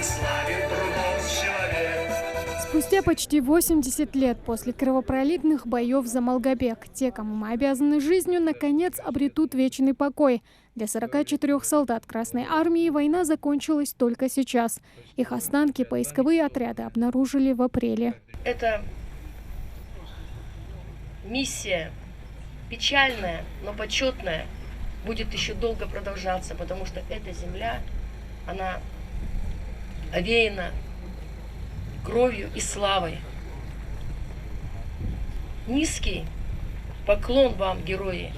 славен трудом человек. Спустя почти 80 лет после кровопролитных боев за Малгобек, те, кому мы обязаны жизнью, наконец обретут вечный покой. Для 44 солдат Красной Армии война закончилась только сейчас. Их останки поисковые отряды обнаружили в апреле. Это миссия печальная, но почетная, будет еще долго продолжаться, потому что эта земля, она овеяна кровью и славой. Низкий поклон вам, герои!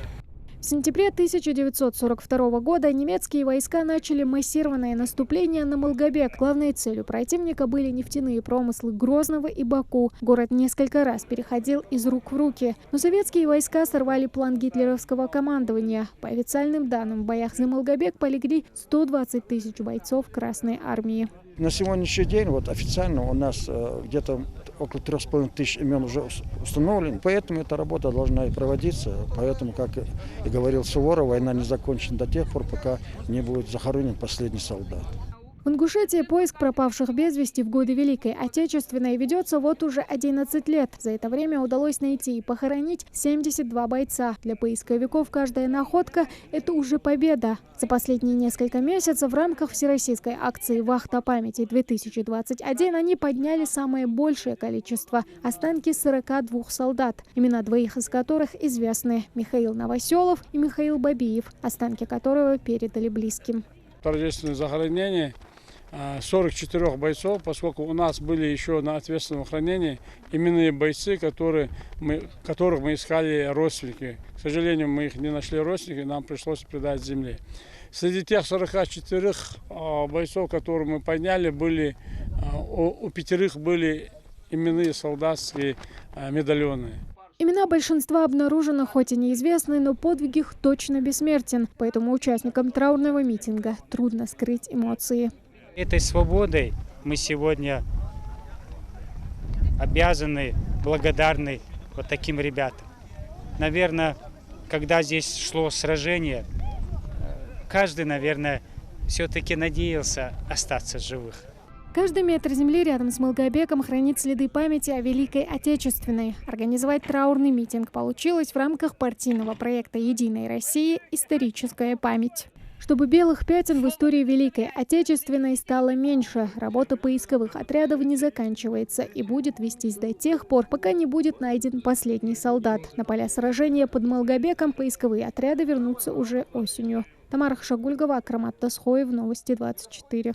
В сентябре 1942 года немецкие войска начали массированное наступление на Малгобек. Главной целью противника были нефтяные промыслы Грозного и Баку. Город несколько раз переходил из рук в руки. Но советские войска сорвали план гитлеровского командования. По официальным данным, в боях за Малгобек полегли 120 тысяч бойцов Красной Армии. На сегодняшний день вот официально у нас где-то около 3,5 тысяч имен уже установлено. Поэтому эта работа должна и проводиться. Поэтому, как и говорил Суворов, война не закончена до тех пор, пока не будет захоронен последний солдат. В Ингушетии поиск пропавших без вести в годы Великой Отечественной ведется вот уже 11 лет. За это время удалось найти и похоронить 72 бойца. Для поисковиков каждая находка – это уже победа. За последние несколько месяцев в рамках всероссийской акции «Вахта памяти-2021» они подняли самое большее количество – останки 42 солдат, имена двоих из которых известны – Михаил Новоселов и Михаил Бабиев, останки которого передали близким. Торжественное захоронение 44 бойцов, поскольку у нас были еще на ответственном хранении именные бойцы, которых мы искали родственники. К сожалению, мы их не нашли родственники, нам пришлось предать земле. Среди тех 44 бойцов, которые мы подняли, у 5 были именные солдатские медальоны. Имена большинства обнаружены, хоть и неизвестны, но подвиг их точно бессмертен. Поэтому участникам траурного митинга трудно скрыть эмоции. Этой свободой мы сегодня обязаны, благодарны вот таким ребятам. Наверное, когда здесь шло сражение, каждый, наверное, все-таки надеялся остаться живых. Каждый метр земли рядом с Малгобеком хранит следы памяти о Великой Отечественной. Организовать траурный митинг получилось в рамках партийного проекта «Единой России. Историческая память». Чтобы белых пятен в истории Великой Отечественной стало меньше, работа поисковых отрядов не заканчивается и будет вестись до тех пор, пока не будет найден последний солдат. На поля сражения под Малгобеком поисковые отряды вернутся уже осенью. Тамара Хашагульгова, Акрамат Тасхоев, Новости 24.